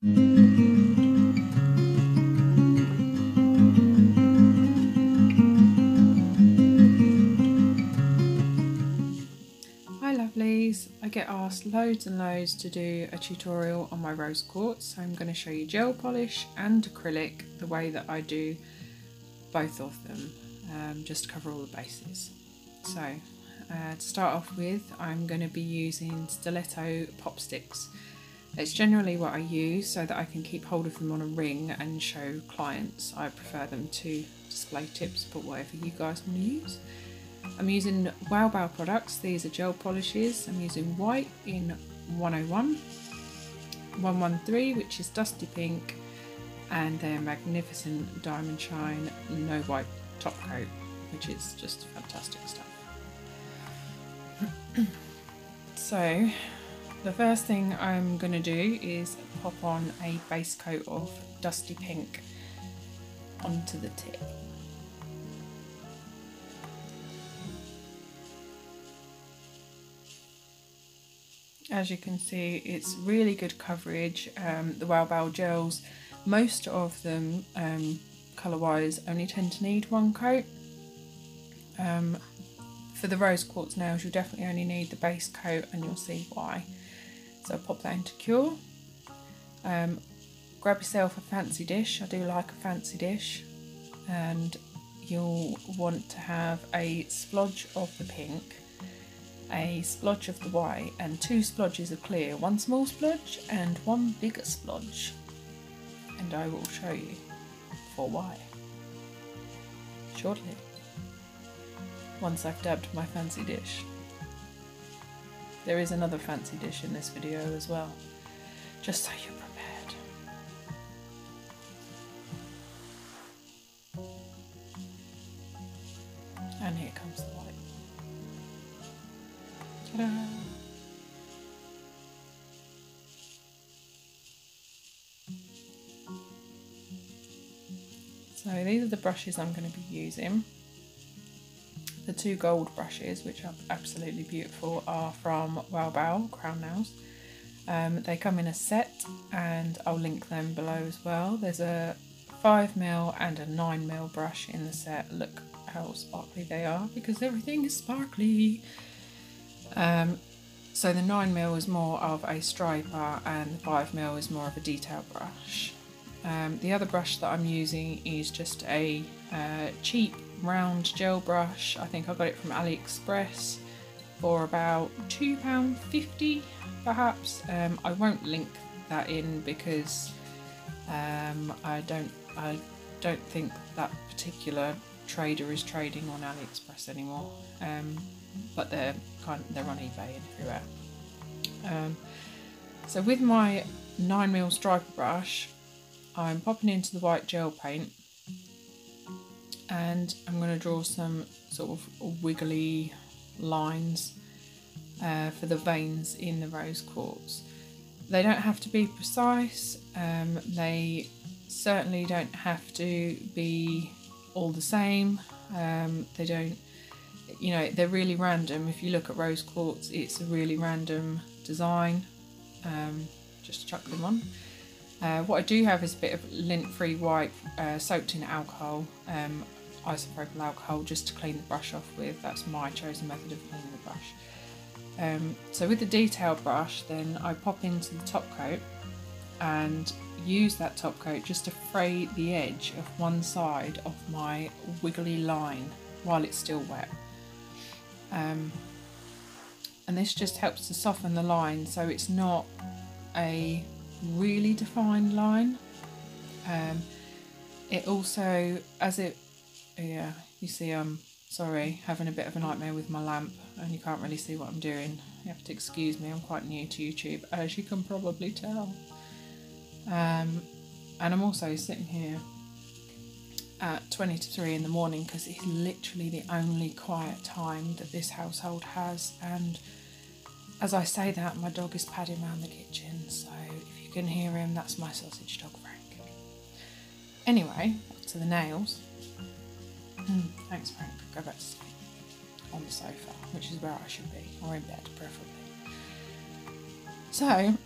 Hi lovelies, I get asked loads and loads to do a tutorial on my rose quartz, so I'm going to show you gel polish and acrylic the way that I do both of them, just to cover all the bases. So to start off with, I'm going to be using stiletto pop sticks. It's generally what I use so that I can keep hold of them on a ring and show clients. I prefer them to display tips, but whatever you guys want to use. I'm using Wow Bow products. These are gel polishes. I'm using white in 101, 113 which is dusty pink, and their magnificent diamond shine no white top coat, which is just fantastic stuff. So the first thing I'm going to do is pop on a base coat of dusty pink onto the tip. As you can see, it's really good coverage. The Wow Bow gels, most of them colour wise only tend to need one coat. For the rose quartz nails, you'll definitely only need the base coat, and you'll see why. So pop that into cure. Grab yourself a fancy dish. I do like a fancy dish, and you'll want to have a splodge of the pink, a splodge of the white, and 2 splodges of clear, 1 small splodge and 1 bigger splodge, and I will show you for why shortly, once I've dabbed my fancy dish. There is another fancy dish in this video as well, just so you're prepared. And here comes the white. Ta-da! So these are the brushes I'm going to be using. The 2 gold brushes, which are absolutely beautiful, are from Wow Bow Crown Nails. They come in a set, and I'll link them below as well. There's a 5mm and a 9mm brush in the set. Look how sparkly they are, because everything is sparkly. So the 9mm is more of a striper, and the 5mm is more of a detail brush. The other brush that I'm using is just a cheap round gel brush. I think I got it from AliExpress for about £2.50 perhaps. I won't link that in because I don't think that particular trader is trading on AliExpress anymore, but they're on eBay and everywhere. So with my 9mm striper brush, I'm popping into the white gel paint, and I'm going to draw some sort of wiggly lines for the veins in the rose quartz. They don't have to be precise, they certainly don't have to be all the same, they don't, you know, they're really random. If you look at rose quartz, it's a really random design. Just chuck them on. What I do have is a bit of lint-free white soaked in alcohol, isopropyl alcohol, just to clean the brush off with. That's my chosen method of cleaning the brush. So with the detail brush, then I pop into the top coat and use that top coat just to fray the edge of one side of my wiggly line while it's still wet. And this just helps to soften the line so it's not a really defined line. It also, you see I'm having a bit of a nightmare with my lamp and you can't really see what I'm doing. You have to excuse me, I'm quite new to YouTube, as you can probably tell. And I'm also sitting here at 20 to 3 in the morning because it's literally the only quiet time that this household has, and as I say that, my dog is padding around the kitchen, so if you can hear him, that's my sausage dog Frank. Anyway, back to the nails. Thanks Frank, go back to sleep on the sofa, which is where I should be, or in bed preferably. So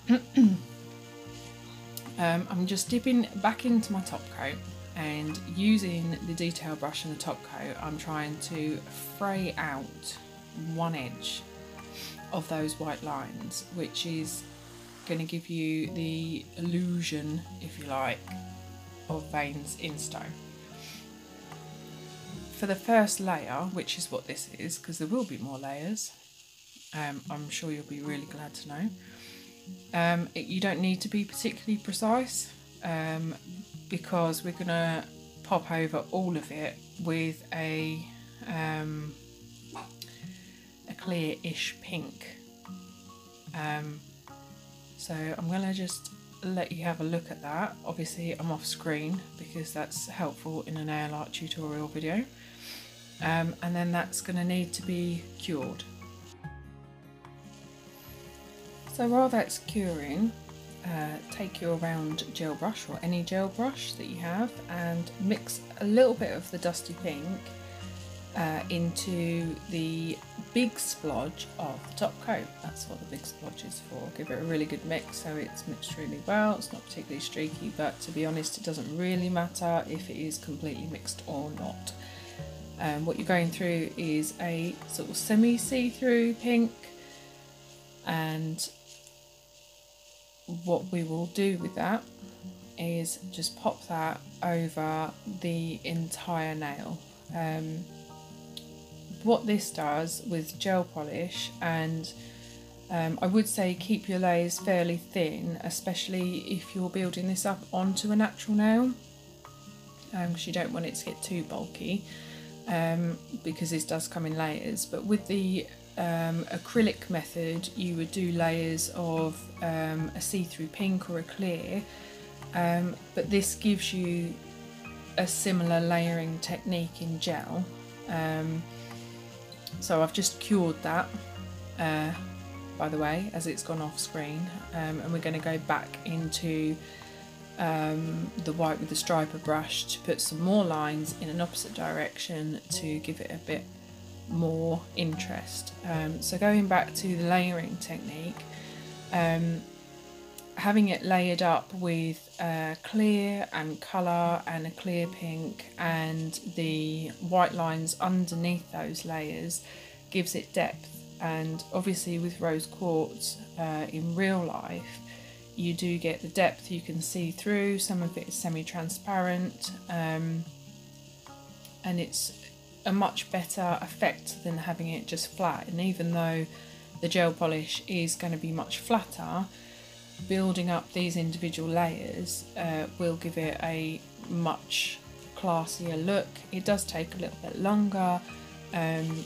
I'm just dipping back into my top coat and using the detail brush in the top coat, I'm trying to fray out one edge of those white lines, which is going to give you the illusion, if you like, of veins in stone. For the first layer, which is what this is, because there will be more layers, I'm sure you'll be really glad to know. You don't need to be particularly precise, because we're going to pop over all of it with a clear-ish pink. So I'm going to just let you have a look at that. Obviously I'm off screen because that's helpful in an nail art tutorial video. And then that's going to need to be cured. So while that's curing, take your round gel brush or any gel brush that you have and mix a little bit of the dusty pink into the big splodge of the top coat. That's what the big splodge is for. Give it a really good mix so it's mixed really well. It's not particularly streaky, but to be honest, it doesn't really matter if it is completely mixed or not. What you're going through is a sort of semi-see-through pink, and what we will do with that is just pop that over the entire nail. What this does with gel polish, and I would say keep your layers fairly thin, especially if you're building this up onto a natural nail, because you don't want it to get too bulky, because this does come in layers. But with the acrylic method, you would do layers of a see-through pink or a clear, but this gives you a similar layering technique in gel. So I've just cured that, by the way, as it's gone off screen, and we're going to go back into the white with the striper brush to put some more lines in an opposite direction to give it a bit more interest. So going back to the layering technique, having it layered up with clear and colour and a clear pink and the white lines underneath those layers gives it depth. And obviously with rose quartz in real life you do get the depth, you can see through, some of it is semi-transparent, and it's a much better effect than having it just flat. And even though the gel polish is going to be much flatter, building up these individual layers will give it a much classier look. It does take a little bit longer, but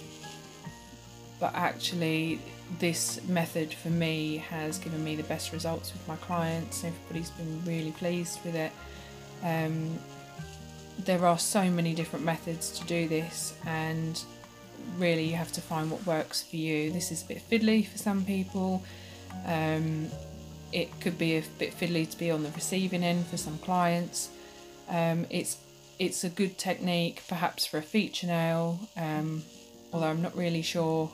actually this method for me has given me the best results with my clients. Everybody's been really pleased with it. There are so many different methods to do this, and really you have to find what works for you. This is a bit fiddly for some people. It could be a bit fiddly to be on the receiving end for some clients. It's a good technique perhaps for a feature nail, although I'm not really sure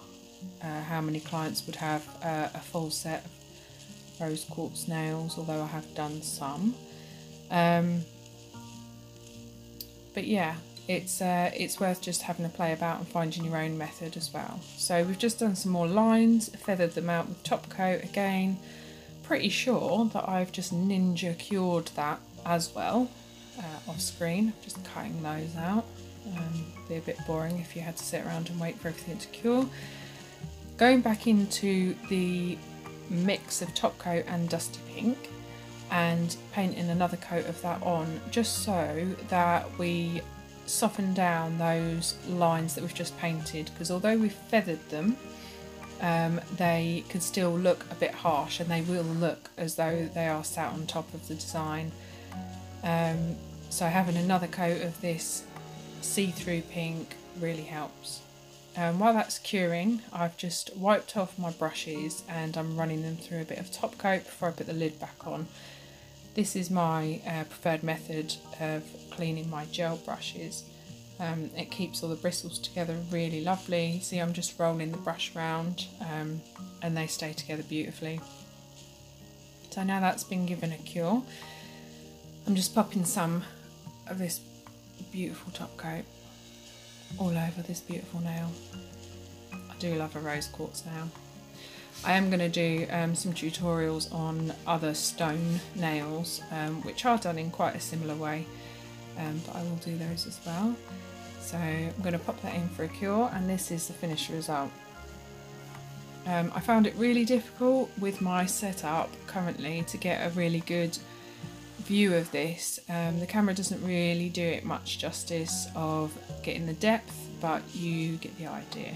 how many clients would have a full set of rose quartz nails, although I have done some. But yeah, it's worth just having a play about and finding your own method as well. So we've just done some more lines, feathered them out with top coat again. Pretty sure that I've just ninja cured that as well off screen. Just cutting those out. Be a bit boring if you had to sit around and wait for everything to cure. Going back into the mix of top coat and dusty pink and painting another coat of that on, just so that we soften down those lines that we've just painted, because although we've feathered them, they can still look a bit harsh, and they will look as though they are sat on top of the design. So having another coat of this see-through pink really helps. While that's curing, I've just wiped off my brushes and I'm running them through a bit of top coat before I put the lid back on. This is my preferred method of cleaning my gel brushes. It keeps all the bristles together really lovely. See, I'm just rolling the brush around and they stay together beautifully. So now that's been given a cure, I'm just popping some of this beautiful top coat all over this beautiful nail. I do love a rose quartz nail. I am going to do some tutorials on other stone nails, which are done in quite a similar way, but I will do those as well. So I'm going to pop that in for a cure, and this is the finished result. I found it really difficult with my setup currently to get a really good view of this. The camera doesn't really do it much justice of getting the depth, but you get the idea.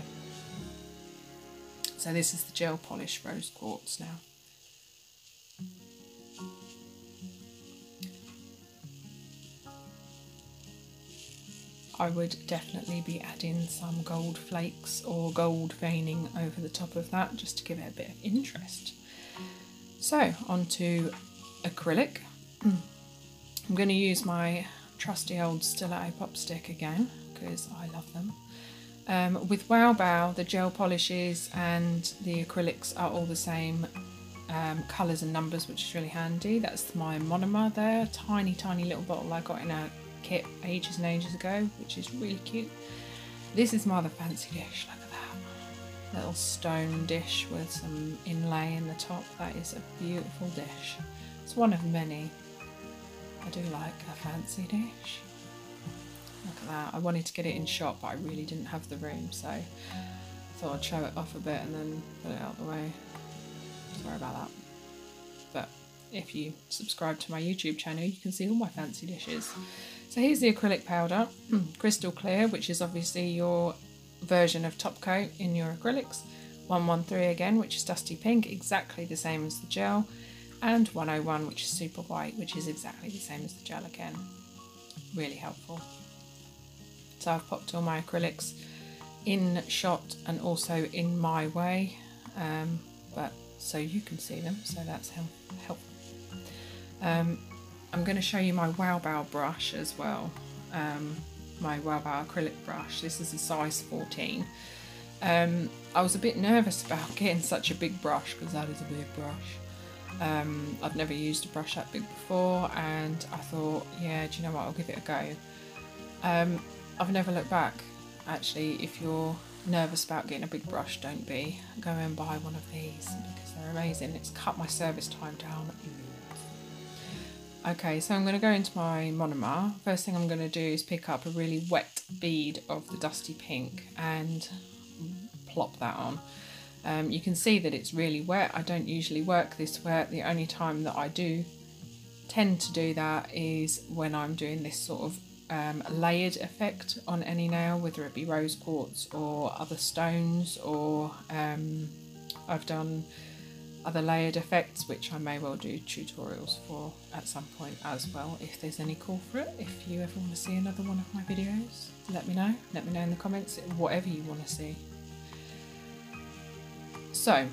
So this is the gel polish rose quartz now. I would definitely be adding some gold flakes or gold veining over the top of that just to give it a bit of interest. So onto acrylic. I'm going to use my trusty old Stiletto pop stick again because I love them. With Wow Bow, the gel polishes and the acrylics are all the same colours and numbers, which is really handy. That's my monomer there, tiny little bottle I got in a kit ages and ages ago, which is really cute. This is my other fancy dish, look at that. Little stone dish with some inlay in the top. That is a beautiful dish. It's one of many. I do like a fancy dish. Look at that. I wanted to get it in shot, but I really didn't have the room, so I thought I'd show it off a bit and then put it out of the way. Sorry about that. But if you subscribe to my YouTube channel, you can see all my fancy dishes. So here's the acrylic powder, crystal clear, which is obviously your version of top coat in your acrylics. 113 again, which is dusty pink, exactly the same as the gel. And 101, which is super white, which is exactly the same as the gel again. Really helpful. So I've popped all my acrylics in shot and also in my way, but so you can see them, so that's helpful. I'm going to show you my Wow Bow brush as well, my Wow Bow acrylic brush. This is a size 14. I was a bit nervous about getting such a big brush because that is a big brush. I've never used a brush that big before, and I thought, yeah, do you know what, I'll give it a go. I've never looked back. Actually, if you're nervous about getting a big brush, don't be. Go and buy one of these because they're amazing. It's cut my service time down. Okay, so I'm going to go into my monomer. First thing I'm going to do is pick up a really wet bead of the dusty pink and plop that on. You can see that it's really wet. I don't usually work this wet. The only time that I do tend to do that is when I'm doing this sort of layered effect on any nail, whether it be rose quartz or other stones, or I've done other layered effects, which I may well do tutorials for at some point as well, if there's any call for it. If you ever want to see another one of my videos, let me know in the comments, whatever you want to see. So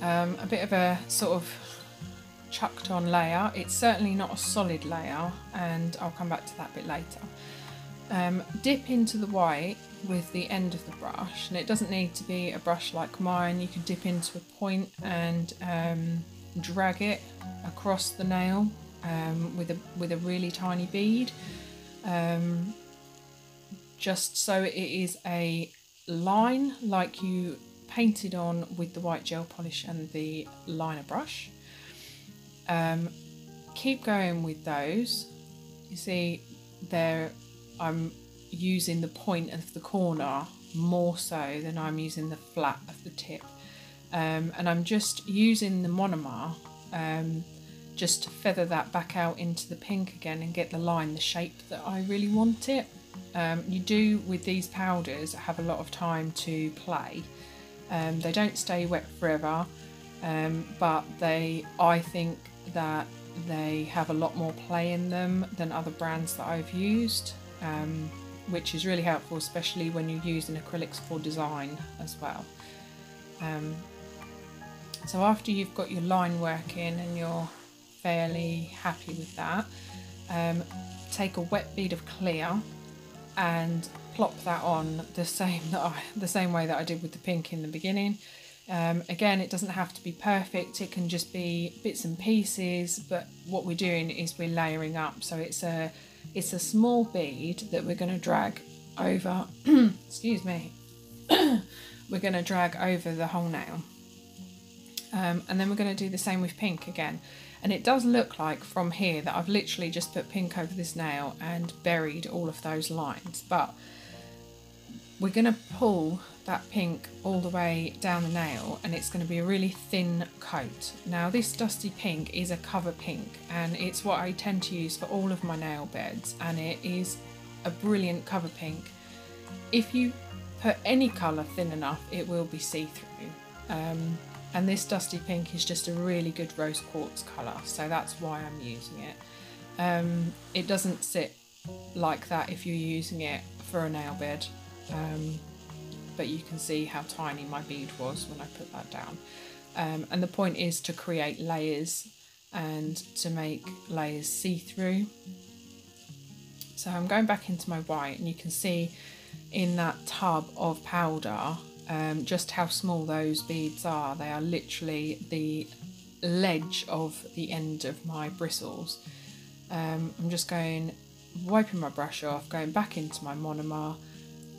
a bit of a sort of chucked on layer. It's certainly not a solid layer, and I'll come back to that a bit later. Dip into the white with the end of the brush, and it doesn't need to be a brush like mine. You can dip into a point and drag it across the nail with a really tiny bead, just so it is a line like you painted on with the white gel polish and the liner brush. Keep going with those. You see there, I'm using the point of the corner more so than I'm using the flat of the tip, and I'm just using the monomer just to feather that back out into the pink again and get the line, the shape that I really want it. You do with these powders have a lot of time to play. They don't stay wet forever, but I think that they have a lot more play in them than other brands that I've used, which is really helpful, especially when you're using acrylics for design as well. So after you've got your line working and you're fairly happy with that, take a wet bead of clear and plop that on the same way that I did with the pink in the beginning. Again, it doesn't have to be perfect, it can just be bits and pieces, but what we're doing is we're layering up. So it's a small bead that we're going to drag over, excuse me, we're going to drag over the whole nail. And then we're going to do the same with pink again. And it does look like from here that I've literally just put pink over this nail and buried all of those lines, but we're going to pull that pink all the way down the nail, and it's going to be a really thin coat. Now this dusty pink is a cover pink, and it's what I tend to use for all of my nail beds, and it is a brilliant cover pink. If you put any colour thin enough, it will be see-through. And this dusty pink is just a really good rose quartz colour, so that's why I'm using it. It doesn't sit like that if you're using it for a nail bed, but you can see how tiny my bead was when I put that down. And the point is to create layers and to make layers see-through. So I'm going back into my white, and you can see in that tub of powder just how small those beads are. They are literally the ledge of the end of my bristles. I'm just wiping my brush off, going back into my monomer,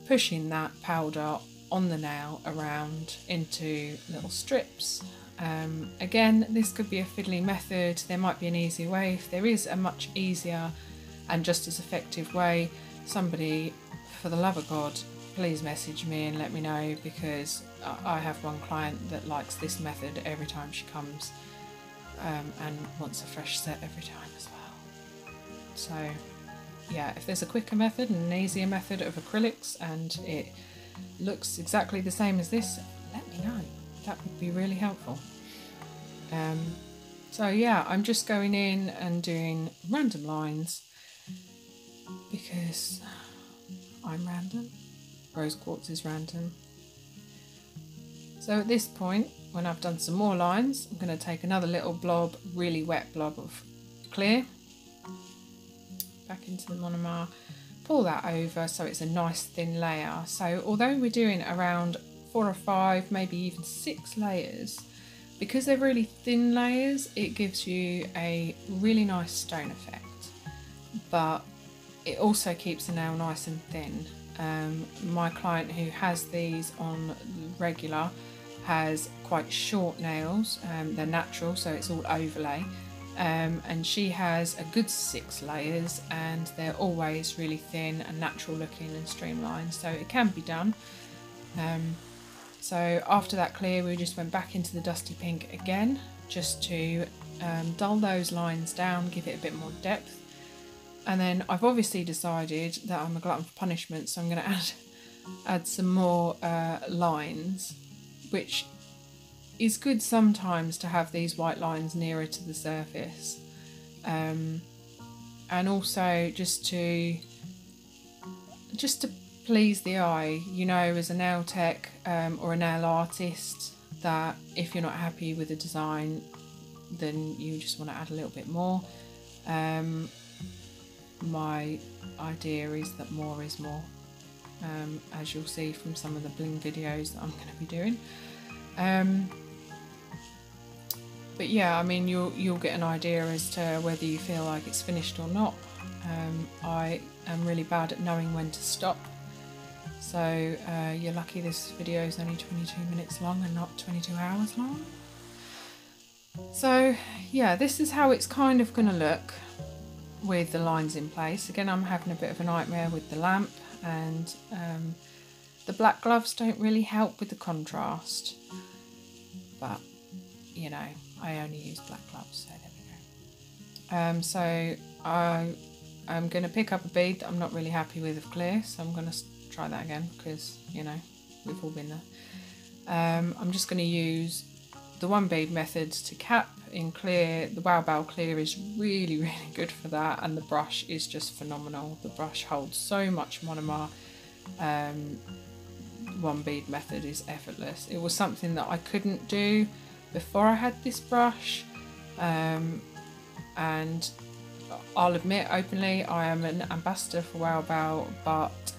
pushing that powder on the nail around into little strips. Again, this could be a fiddly method, there might be an easy way. If there is a much easier and just as effective way, somebody, for the love of God, please message me and let me know, because I have one client that likes this method every time she comes, and wants a fresh set every time as well. So yeah, if there's a quicker method and an easier method of acrylics and it looks exactly the same as this, let me know. That would be really helpful. So yeah, I'm just going in and doing random lines because I'm random. Rose quartz is random. So at this point, when I've done some more lines, I'm going to take another little blob, really wet blob of clear, back into the monomer, pull that over so it's a nice thin layer. So although we're doing around 4 or 5, maybe even 6 layers, because they're really thin layers, it gives you a really nice stone effect, but it also keeps the nail nice and thin. My client who has these on regular has quite short nails, they're natural, so it's all overlay, and she has a good 6 layers and they're always really thin and natural looking and streamlined, so it can be done. So after that clear, we just went back into the dusty pink again, just to dull those lines down, give it a bit more depth. And then I've obviously decided that I'm a glutton for punishment, so I'm going to add some more lines, which is good sometimes to have these white lines nearer to the surface, and also just to please the eye, you know, as a nail tech or a nail artist, that if you're not happy with the design, then you just want to add a little bit more. My idea is that more is more, as you'll see from some of the bling videos that I'm going to be doing. But yeah, I mean, you'll get an idea as to whether you feel like it's finished or not. I am really bad at knowing when to stop, so you're lucky this video is only 22 minutes long and not 22 hours long. So yeah, this is how it's kind of going to look with the lines in place. Again, I'm having a bit of a nightmare with the lamp, and the black gloves don't really help with the contrast, but you know, I only use black gloves, so there we go. So I'm going to pick up a bead that I'm not really happy with of clear, so I'm going to try that again because, you know, we've all been there. I'm just going to use the one bead methods to cap in clear. The Wow Bow clear is really, really good for that, and the brush is just phenomenal. The brush holds so much monomer. One bead method is effortless. It was something that I couldn't do before I had this brush, and I'll admit openly I am an ambassador for Wow Bow, but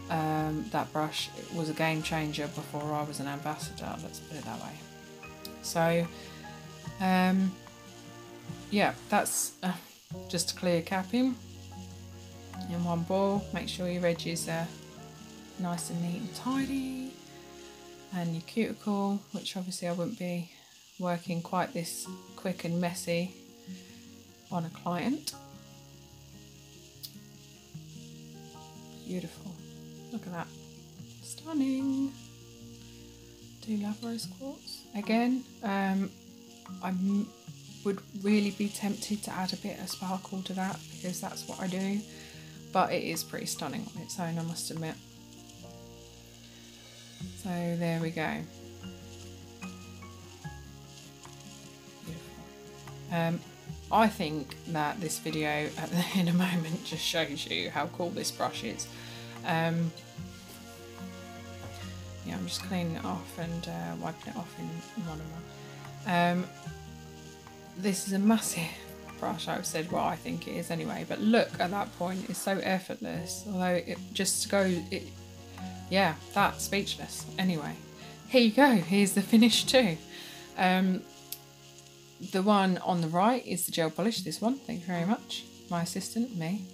that brush was a game changer before I was an ambassador, let's put it that way. So yeah, that's just clear capping in one ball. Make sure your edges are nice and neat and tidy, and your cuticle, which obviously I wouldn't be working quite this quick and messy on a client. Beautiful, look at that, stunning. Do love rose quartz. Again, I would really be tempted to add a bit of sparkle to that because that's what I do, but it is pretty stunning on its own, I must admit. So there we go. Beautiful. I think that this video in a moment just shows you how cool this brush is. Yeah, I'm just cleaning it off and wiping it off in one of my. This is a massive brush. I've said what I think it is anyway, but look at that point, it's so effortless. Although it just goes, yeah, that's speechless. Anyway, here you go. Here's the finish too. The one on the right is the gel polish. This one, thank you very much, my assistant, me.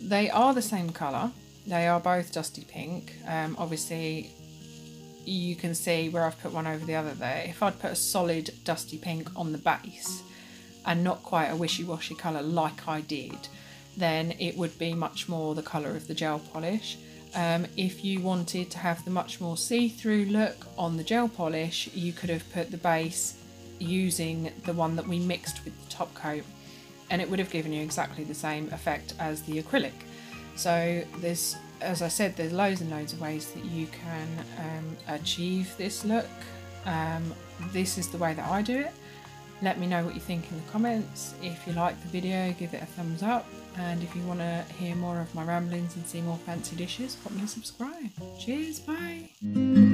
They are the same colour. They are both dusty pink. Obviously, you can see where I've put one over the other there. If I'd put a solid dusty pink on the base and not quite a wishy-washy colour like I did, then it would be much more the colour of the gel polish. If you wanted to have the much more see-through look on the gel polish, you could have put the base using the one that we mixed with the top coat, and it would have given you exactly the same effect as the acrylic. So there's, as I said, there's loads and loads of ways that you can achieve this look. This is the way that I do it. Let me know what you think in the comments. If you like the video, give it a thumbs up, and if you want to hear more of my ramblings and see more fancy dishes, pop me a subscribe. Cheers, bye.